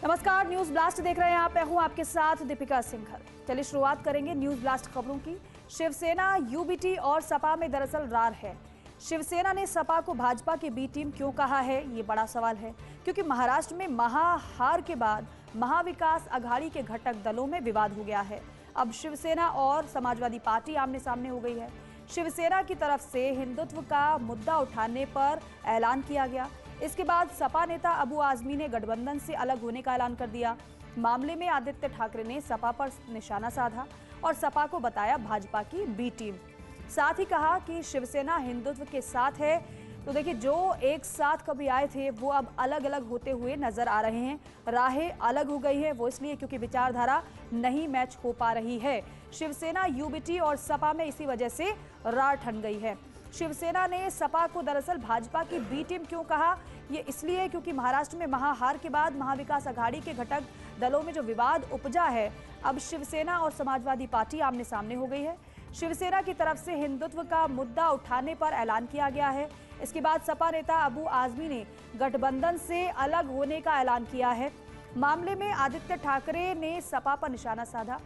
नमस्कार, news blast देख रहे हैं आप। मैं हूं आपके साथ दीपिका सिंघल। चलिए शुरुआत करेंगे न्यूज ब्लास्ट खबरों की। शिवसेना, यूबीटी और सपा में दरअसल रार है। शिवसेना ने सपा को भाजपा की बी टीम क्यों कहा है, ये बड़ा सवाल है, क्योंकि महाराष्ट्र में महाहार के बाद महाविकास अघाड़ी के घटक दलों में विवाद हो गया है। अब शिवसेना और समाजवादी पार्टी आमने सामने हो गई है। शिवसेना की तरफ से हिंदुत्व का मुद्दा उठाने पर ऐलान किया गया। इसके बाद सपा नेता अबू आजमी ने गठबंधन से अलग होने का ऐलान कर दिया। मामले में आदित्य ठाकरे ने सपा पर निशाना साधा और सपा को बताया भाजपा की बी टीम। साथ ही कहा कि शिवसेना हिंदुत्व के साथ है। तो देखिए, जो एक साथ कभी आए थे वो अब अलग अलग होते हुए नजर आ रहे हैं। राहें अलग हो गई है, वो इसलिए क्योंकि विचारधारा नहीं मैच हो पा रही है। शिवसेना, यूबीटी और सपा में इसी वजह से रार ठन गई है। शिवसेना ने सपा को दरअसल भाजपा की बी टीम क्यों कहा, ये इसलिए क्योंकि महाराष्ट्र में महाहार के बाद महाविकास अघाड़ी के घटक दलों में जो विवाद उपजा है, अब शिवसेना और समाजवादी पार्टी आमने सामने हो गई है। शिवसेना की तरफ से हिंदुत्व का मुद्दा उठाने पर ऐलान किया गया है। इसके बाद सपा नेता अबू आजमी ने गठबंधन से अलग होने का ऐलान किया है। मामले में आदित्य ठाकरे ने सपा पर निशाना साधा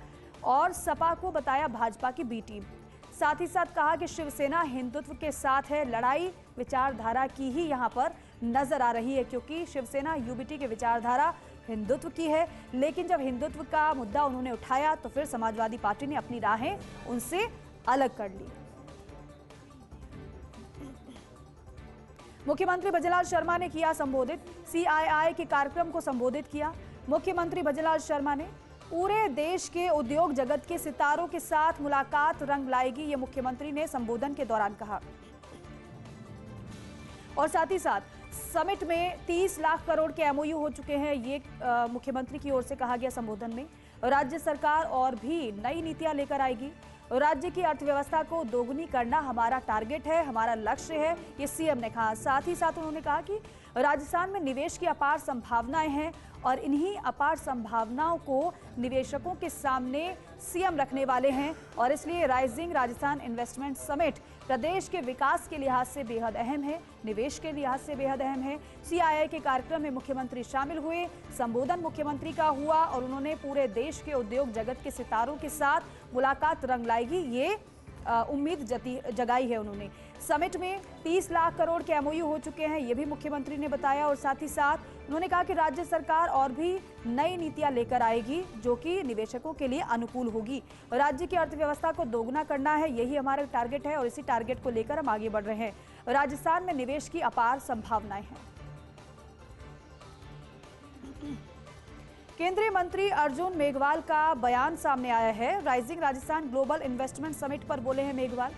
और सपा को बताया भाजपा की बी टीम। साथ ही साथ कहा कि शिवसेना हिंदुत्व के साथ है। लड़ाई विचारधारा की ही यहाँ पर नजर आ रही है, क्योंकि शिवसेना, यूबीटी की विचारधारा हिंदुत्व की है, लेकिन जब हिंदुत्व का मुद्दा उन्होंने उठाया तो फिर समाजवादी पार्टी ने अपनी राहें उनसे अलग कर ली। मुख्यमंत्री भजनलाल शर्मा ने किया संबोधित। सीआईआई के कार्यक्रम को संबोधित किया। मुख्यमंत्री भजनलाल शर्मा ने पूरे देश के उद्योग जगत के सितारों के साथ मुलाकात रंग लाएगी, ये मुख्यमंत्री ने संबोधन के दौरान कहा। और साथ ही साथ समिट में 30 लाख करोड़ के एमओयू हो चुके हैं, ये मुख्यमंत्री की ओर से कहा गया संबोधन में। राज्य सरकार और भी नई नीतियां लेकर आएगी। राज्य की अर्थव्यवस्था को दोगुनी करना हमारा टारगेट है, हमारा लक्ष्य है, ये सीएम ने कहा। साथ ही साथ उन्होंने कहा कि राजस्थान में निवेश की अपार संभावनाएं हैं और इन्हीं अपार संभावनाओं को निवेशकों के सामने सीएम रखने वाले हैं, और इसलिए राइजिंग राजस्थान इन्वेस्टमेंट समिट प्रदेश के विकास के लिहाज से बेहद अहम है, निवेश के लिहाज से बेहद अहम है। सीआईआई के कार्यक्रम में मुख्यमंत्री शामिल हुए। संबोधन मुख्यमंत्री का हुआ और उन्होंने पूरे देश के उद्योग जगत के सितारों के साथ मुलाकात रंग लाएगी, ये उम्मीद जगाई है उन्होंने। समिट में 30 लाख करोड़ के एमओयू हो चुके हैं, ये भी मुख्यमंत्री ने बताया। और साथ ही साथ उन्होंने कहा कि राज्य सरकार और भी नई नीतियां लेकर आएगी जो कि निवेशकों के लिए अनुकूल होगी। राज्य की अर्थव्यवस्था को दोगुना करना है, यही हमारा टारगेट है और इसी टारगेट को लेकर हम आगे बढ़ रहे हैं। राजस्थान में निवेश की अपार संभावनाएं हैं। केंद्रीय मंत्री अर्जुन मेघवाल का बयान सामने आया है। Rising Rajasthan global investment summit पर बोले हैं मेघवाल।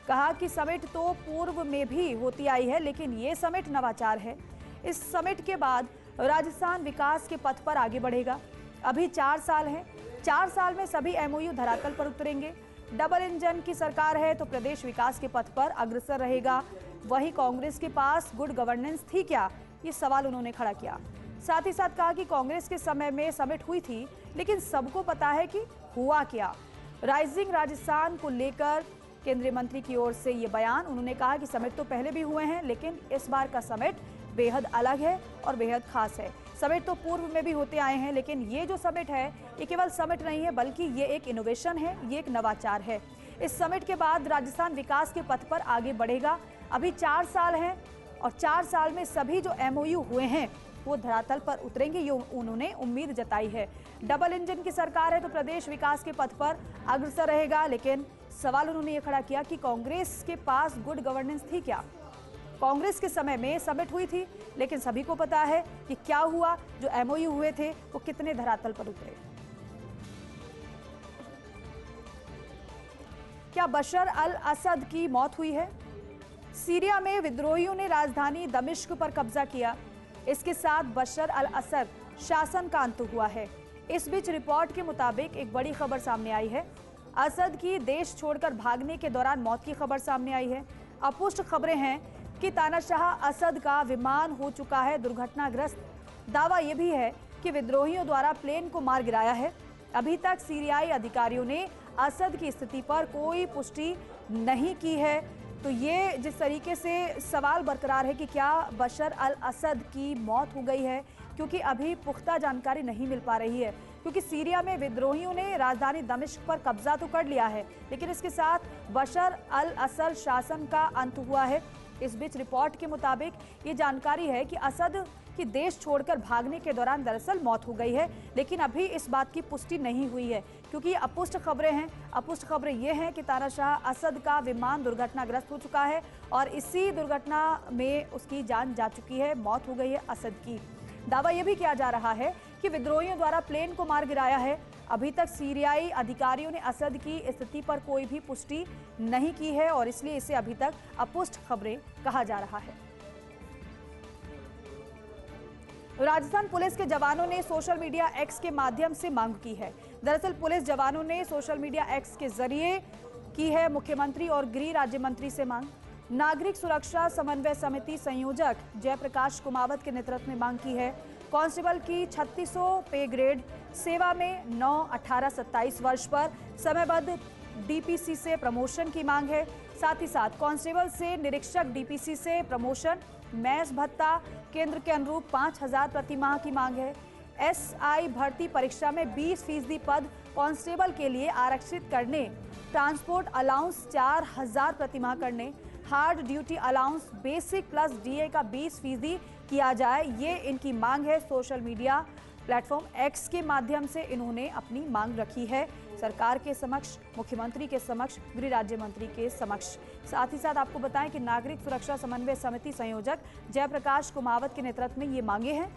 कहा कि समिट तो पूर्व में भी होती आई है, लेकिन ये समिट नवाचार है। इस समिट के बाद राजस्थान विकास के पथ पर आगे बढ़ेगा। अभी 4 साल हैं, 4 साल में सभी एमओयू धरातल पर उतरेंगे। डबल इंजन की सरकार है तो प्रदेश विकास के पथ पर अग्रसर रहेगा। वहीं कांग्रेस के पास गुड गवर्नेंस थी क्या, ये सवाल उन्होंने खड़ा किया। साथ ही साथ कहा कि कांग्रेस के समय में समिट हुई थी, लेकिन सबको पता है कि हुआ क्या। राइजिंग राजस्थान को लेकर केंद्रीय मंत्री की ओर से ये बयान। उन्होंने कहा कि समिट तो पहले भी हुए हैं, लेकिन इस बार का समिट बेहद अलग है और बेहद खास है। समिट तो पूर्व में भी होते आए हैं, लेकिन ये जो समिट है ये केवल समिट नहीं है, बल्कि ये एक इनोवेशन है, ये एक नवाचार है। इस समिट के बाद राजस्थान विकास के पथ पर आगे बढ़ेगा। अभी 4 साल हैं और 4 साल में सभी जो एमओयू हुए हैं वो धरातल पर उतरेंगे, ये उन्होंने उम्मीद जताई है। डबल इंजन की सरकार है तो प्रदेश विकास के पथ पर अग्रसर रहेगा, लेकिन सवाल उन्होंने ये खड़ा किया कि कांग्रेस के पास गुड गवर्नेंस थी क्या। कांग्रेस के समय में समिट हुई थी, लेकिन सभी को पता है कि क्या हुआ, जो एमओयू हुए थे वो कितने धरातल पर उतरे। क्या बशर अल असद की मौत हुई है? सीरिया में विद्रोहियों ने राजधानी दमिश्क पर कब्जा किया। इसके साथ बशर अल असद शासन का अंत हुआ है। इस बीच रिपोर्ट के मुताबिक एक बड़ी खबर सामने आई है। असद की देश छोड़कर भागने के दौरान मौत की खबर सामने आई है। अपुष्ट खबरें हैं कि तानाशाह असद का विमान हो चुका है दुर्घटनाग्रस्त। दावा यह भी है कि विद्रोहियों द्वारा प्लेन को मार गिराया है। अभी तक सीरियाई अधिकारियों ने असद की स्थिति पर कोई पुष्टि नहीं की है। तो ये जिस तरीके से सवाल बरकरार है कि क्या बशर अल असद की मौत हो गई है, क्योंकि अभी पुख्ता जानकारी नहीं मिल पा रही है, क्योंकि सीरिया में विद्रोहियों ने राजधानी दमिश्क पर कब्जा तो कर लिया है, लेकिन इसके साथ बशर अल असद शासन का अंत हुआ है। इस बीच रिपोर्ट के मुताबिक ये जानकारी है कि असद की देश छोड़कर भागने के दौरान दरअसल मौत हो गई है, लेकिन अभी इस बात की पुष्टि नहीं हुई है, क्योंकि ये अपुष्ट खबरें हैं। अपुष्ट खबरें ये हैं कि तानाशाह असद का विमान दुर्घटनाग्रस्त हो चुका है और इसी दुर्घटना में उसकी जान जा चुकी है, मौत हो गई है असद की। दावा यह भी किया जा रहा है कि विद्रोहियों द्वारा प्लेन को मार गिराया है। अभी तक सीरियाई अधिकारियों ने असद की स्थिति पर कोई भी पुष्टि नहीं की है और इसलिए इसे अभी तक अपुष्ट खबरें कहा जा रहा है। राजस्थान पुलिस के जवानों ने सोशल मीडिया एक्स के माध्यम से मांग की है। दरअसल पुलिस जवानों ने सोशल मीडिया एक्स के जरिए की है मुख्यमंत्री और गृह राज्य मंत्री से मांग। नागरिक सुरक्षा समन्वय समिति संयोजक जयप्रकाश कुमावत के नेतृत्व में मांग की है। कांस्टेबल की 3600 पे ग्रेड सेवा में 9, 18, 27 वर्ष पर समयबद्ध डीपीसी से प्रमोशन की मांग है। साथ ही साथ कांस्टेबल से निरीक्षक डीपीसी से प्रमोशन, मैस भत्ता केंद्र के अनुरूप 5000 प्रति माह की मांग है। एसआई भर्ती परीक्षा में 20% पद कांस्टेबल के लिए आरक्षित करने, ट्रांसपोर्ट अलाउंस 4000 प्रति माह करने, hard duty allowance basic plus DA का 20% किया जाए, ये इनकी मांग है। सोशल मीडिया प्लेटफॉर्म एक्स के माध्यम से इन्होंने अपनी मांग रखी है सरकार के समक्ष, मुख्यमंत्री के समक्ष, गृह राज्य मंत्री के समक्ष। साथ ही साथ आपको बताएं कि नागरिक सुरक्षा समन्वय समिति संयोजक जयप्रकाश कुमावत के नेतृत्व में ये मांगे हैं।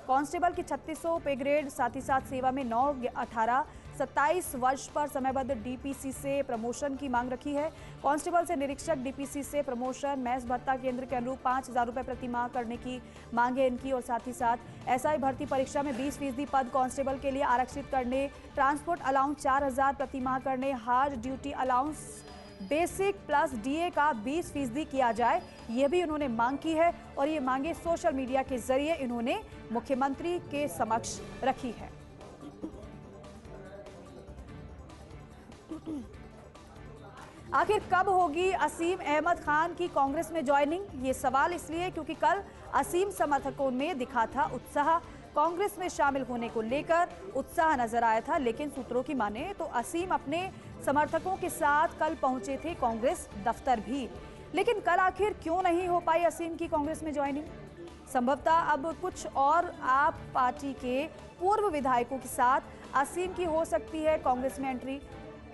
कांस्टेबल की 3600 पे ग्रेड, साथ ही साथ सेवा में 9, 18, 27 वर्ष पर समयबद्ध डीपीसी से प्रमोशन की मांग रखी है। कांस्टेबल से निरीक्षक डीपीसी से प्रमोशन, मैस भत्ता केंद्र के अनुरूप 5000 रुपये प्रति माह करने की मांग है इनकी। और साथ ही साथ एसआई भर्ती परीक्षा में 20% पद कांस्टेबल के लिए आरक्षित करने, ट्रांसपोर्ट अलाउंस 4000 प्रति माह करने, hard duty allowance basic plus DA का 20% किया जाए, ये भी उन्होंने मांग की है। और ये मांगे सोशल मीडिया के जरिए इन्होंने मुख्यमंत्री के समक्ष रखी है। आखिर कब होगी असीम अहमद खान की कांग्रेस में ज्वाइनिंग? ये सवाल इसलिए क्योंकि कल असीम समर्थकों में दिखा था उत्साह। कांग्रेस में शामिल होने को लेकर उत्साह नजर आया था, लेकिन सूत्रों की माने तो असीम अपने समर्थकों के साथ कल पहुंचे थे कांग्रेस दफ्तर भी। लेकिन कल आखिर क्यों नहीं हो पाई असीम की कांग्रेस में ज्वाइनिंग? संभवतः अब कुछ और आप पार्टी के पूर्व विधायकों के साथ असीम की हो सकती है कांग्रेस में एंट्री।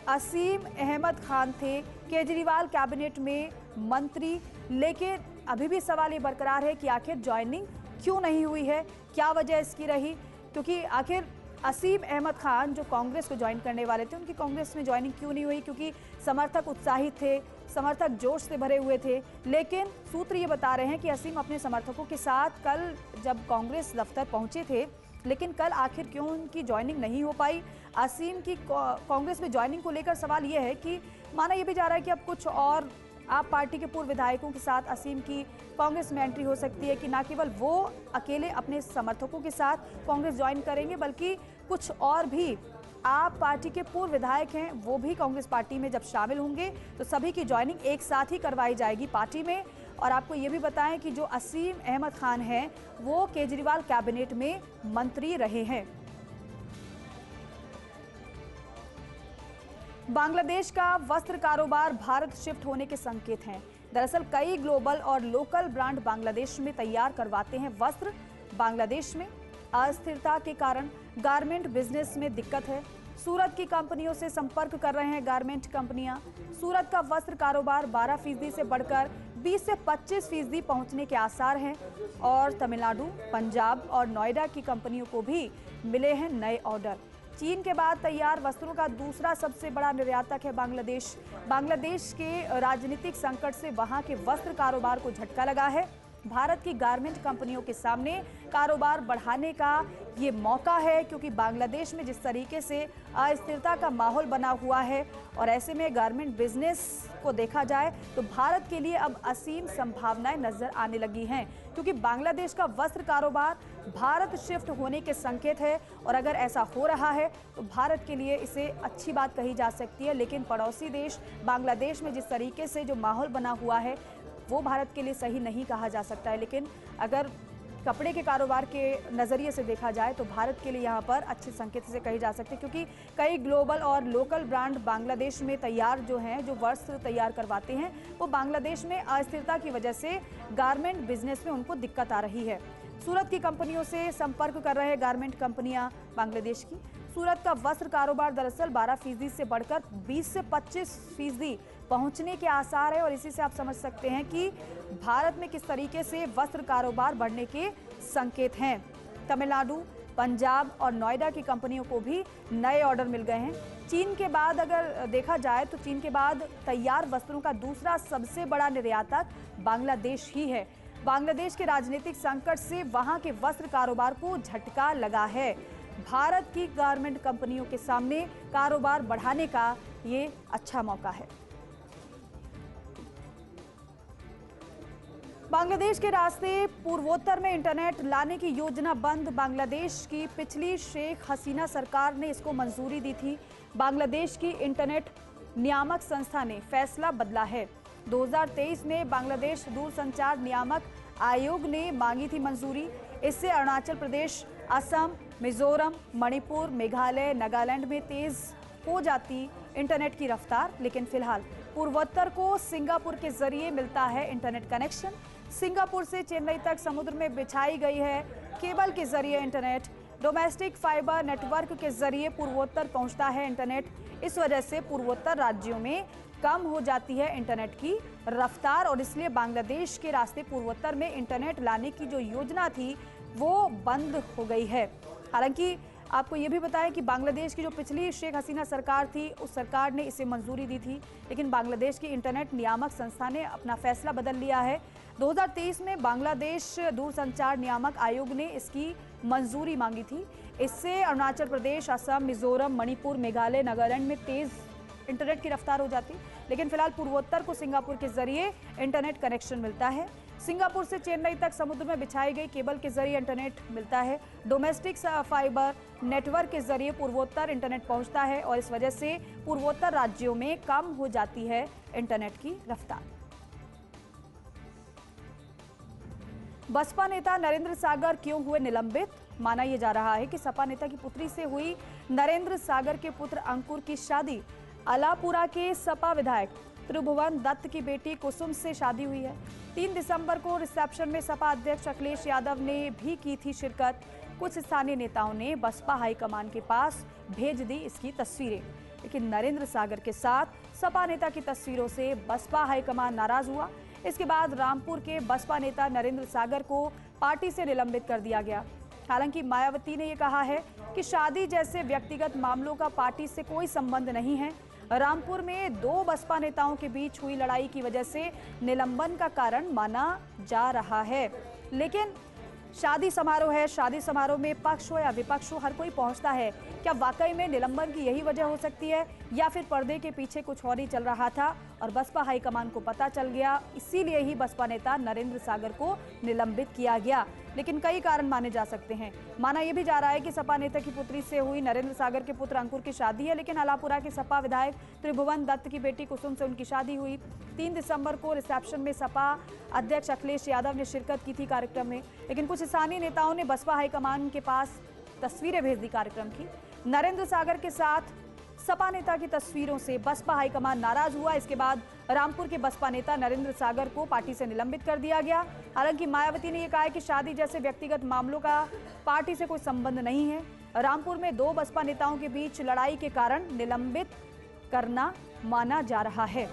असीम अहमद खान थे केजरीवाल कैबिनेट में मंत्री, लेकिन अभी भी सवाल ये बरकरार है कि आखिर ज्वाइनिंग क्यों नहीं हुई है, क्या वजह इसकी रही? क्योंकि आखिर असीम अहमद खान जो कांग्रेस को ज्वाइन करने वाले थे, उनकी कांग्रेस में ज्वाइनिंग क्यों नहीं हुई? क्योंकि समर्थक उत्साहित थे, समर्थक जोश से भरे हुए थे। लेकिन सूत्र ये बता रहे हैं कि असीम अपने समर्थकों के साथ कल जब कांग्रेस दफ्तर पहुंचे थे, लेकिन कल आखिर क्यों उनकी ज्वाइनिंग नहीं हो पाई? असीम की कांग्रेस में ज्वाइनिंग को लेकर सवाल ये है कि माना यह भी जा रहा है कि अब कुछ और आप पार्टी के पूर्व विधायकों के साथ असीम की कांग्रेस में एंट्री हो सकती है, कि ना केवल वो अकेले अपने समर्थकों के साथ कांग्रेस ज्वाइन करेंगे, बल्कि कुछ और भी आप पार्टी के पूर्व विधायक हैं, वो भी कांग्रेस पार्टी में जब शामिल होंगे तो सभी की ज्वाइनिंग एक साथ ही करवाई जाएगी पार्टी में। और आपको ये भी बताएं कि जो असीम अहमद खान हैं वो केजरीवाल कैबिनेट में मंत्री रहे हैं। बांग्लादेश का वस्त्र कारोबार भारत शिफ्ट होने के संकेत हैं। दरअसल कई ग्लोबल और लोकल ब्रांड बांग्लादेश में तैयार करवाते हैं वस्त्र। बांग्लादेश में अस्थिरता के कारण गारमेंट बिजनेस में दिक्कत है। सूरत की कंपनियों से संपर्क कर रहे हैं गारमेंट कंपनियां। सूरत का वस्त्र कारोबार 12% से बढ़कर 20 से 25% पहुंचने के आसार हैं। और तमिलनाडु, पंजाब और नोएडा की कंपनियों को भी मिले हैं नए ऑर्डर। चीन के बाद तैयार वस्त्रों का दूसरा सबसे बड़ा निर्यातक है बांग्लादेश। बांग्लादेश के राजनीतिक संकट से वहां के वस्त्र कारोबार को झटका लगा है। भारत की गारमेंट कंपनियों के सामने कारोबार बढ़ाने का ये मौका है, क्योंकि बांग्लादेश में जिस तरीके से अस्थिरता का माहौल बना हुआ है और ऐसे में गारमेंट बिजनेस को देखा जाए तो भारत के लिए अब असीम संभावनाएं नजर आने लगी हैं, क्योंकि बांग्लादेश का वस्त्र कारोबार भारत शिफ्ट होने के संकेत है। और अगर ऐसा हो रहा है तो भारत के लिए इसे अच्छी बात कही जा सकती है, लेकिन पड़ोसी देश बांग्लादेश में जिस तरीके से जो माहौल बना हुआ है वो भारत के लिए सही नहीं कहा जा सकता है। लेकिन अगर कपड़े के कारोबार के नज़रिए से देखा जाए तो भारत के लिए यहाँ पर अच्छे संकेत से कहे जा सकते हैं, क्योंकि कई ग्लोबल और लोकल ब्रांड बांग्लादेश में तैयार जो हैं, जो वस्त्र तैयार करवाते हैं, वो बांग्लादेश में अस्थिरता की वजह से गारमेंट बिजनेस में उनको दिक्कत आ रही है। सूरत की कंपनियों से संपर्क कर रहे गारमेंट कंपनियां बांग्लादेश की। सूरत का वस्त्र कारोबार दरअसल 12% से बढ़कर 20 से 25% पहुंचने के आसार है, और इसी से आप समझ सकते हैं कि भारत में किस तरीके से वस्त्र कारोबार बढ़ने के संकेत हैं। तमिलनाडु, पंजाब और नोएडा की कंपनियों को भी नए ऑर्डर मिल गए हैं। चीन के बाद अगर देखा जाए तो चीन के बाद तैयार वस्त्रों का दूसरा सबसे बड़ा निर्यातक बांग्लादेश ही है। बांग्लादेश के राजनीतिक संकट से वहां के वस्त्र कारोबार को झटका लगा है। भारत की गारमेंट कंपनियों के सामने कारोबार बढ़ाने का ये अच्छा मौका है। बांग्लादेश के रास्ते पूर्वोत्तर में इंटरनेट लाने की योजना बंद। बांग्लादेश की पिछली शेख हसीना सरकार ने इसको मंजूरी दी थी। बांग्लादेश की इंटरनेट नियामक संस्था ने फैसला बदला है। 2023 में बांग्लादेश दूरसंचार नियामक आयोग ने मांगी थी मंजूरी। इससे अरुणाचल प्रदेश, असम, मिजोरम, मणिपुर, मेघालय, नागालैंड में तेज हो जाती इंटरनेट की रफ्तार। लेकिन फिलहाल पूर्वोत्तर को सिंगापुर के जरिए मिलता है इंटरनेट कनेक्शन। सिंगापुर से चेन्नई तक समुद्र में बिछाई गई है केबल के जरिए इंटरनेट। डोमेस्टिक फाइबर नेटवर्क के जरिए पूर्वोत्तर पहुंचता है इंटरनेट। इस वजह से पूर्वोत्तर राज्यों में कम हो जाती है इंटरनेट की रफ्तार, और इसलिए बांग्लादेश के रास्ते पूर्वोत्तर में इंटरनेट लाने की जो योजना थी वो बंद हो गई है। हालांकि आपको ये भी बताएं कि बांग्लादेश की जो पिछली शेख हसीना सरकार थी, उस सरकार ने इसे मंजूरी दी थी, लेकिन बांग्लादेश की इंटरनेट नियामक संस्था ने अपना फैसला बदल लिया है। 2023 में बांग्लादेश दूरसंचार नियामक आयोग ने इसकी मंजूरी मांगी थी। इससे अरुणाचल प्रदेश, असम, मिजोरम, मणिपुर, मेघालय, नागालैंड में तेज इंटरनेट की रफ्तार हो जाती, लेकिन फिलहाल पूर्वोत्तर को सिंगापुर के जरिए इंटरनेट कनेक्शन मिलता है। सिंगापुर से चेन्नई तक समुद्र में बिछाई गई केबल के जरिए इंटरनेट मिलता है। डोमेस्टिक फाइबर नेटवर्क के जरिए पूर्वोत्तर इंटरनेट पहुंचता है, और इस वजह से पूर्वोत्तर राज्यों में कम हो जाती है इंटरनेट की रफ्तार। बसपा नेता नरेंद्र सागर क्यों हुए निलंबित? माना यह जा रहा है कि सपा नेता की पुत्री से हुई नरेंद्र सागर के पुत्र अंकुर की शादी अलापुरा के सपा विधायक त्रिभुवन दत्त की बेटी कुसुम से शादी हुई है। 3 दिसंबर को रिसेप्शन में सपा अध्यक्ष अखिलेश यादव ने भी की थी शिरकत। कुछ स्थानीय नेताओं ने बसपा हाईकमान के पास भेज दी इसकी तस्वीरें, लेकिन नरेंद्र सागर के साथ सपा नेता की तस्वीरों से बसपा हाईकमान नाराज हुआ। इसके बाद रामपुर के बसपा नेता नरेंद्र सागर को पार्टी से निलंबित कर दिया गया। हालांकि मायावती ने यह कहा है कि शादी जैसे व्यक्तिगत मामलों का पार्टी से कोई संबंध नहीं है। रामपुर में 2 बसपा नेताओं के बीच हुई लड़ाई की वजह से निलंबन का कारण माना जा रहा है। लेकिन शादी समारोह है, शादी समारोह में पक्ष हो या विपक्ष हो, हर कोई पहुंचता है। क्या वाकई में निलंबन की यही वजह हो सकती है, या फिर पर्दे के पीछे कुछ और ही चल रहा था और बसपा हाईकमान को पता चल गया, इसीलिए ही बसपा नेता नरेंद्र सागर को निलंबित किया गया? लेकिन कई कारण माने जा सकते हैं। माना यह भी जा रहा है कि सपा नेता की पुत्री से हुई नरेंद्र सागर के पुत्र अंकुर की शादी है, लेकिन अलापुरा के सपा विधायक त्रिभुवन दत्त की बेटी कुसुम से उनकी शादी हुई। 3 दिसंबर को रिसेप्शन में सपा अध्यक्ष अखिलेश यादव ने शिरकत की थी कार्यक्रम में, लेकिन कुछ स्थानीय नेताओं ने बसपा हाईकमान के पास तस्वीरें भेज दी कार्यक्रम की। नरेंद्र सागर के साथ सपा नेता की तस्वीरों से बसपा हाईकमान नाराज हुआ। इसके बाद रामपुर के बसपा नेता नरेंद्र सागर को पार्टी से निलंबित कर दिया गया। हालांकि मायावती ने यह कहा है कि शादी जैसे व्यक्तिगत मामलों का पार्टी से कोई संबंध नहीं है। रामपुर में 2 बसपा नेताओं के बीच लड़ाई के कारण निलंबित करना माना जा रहा है।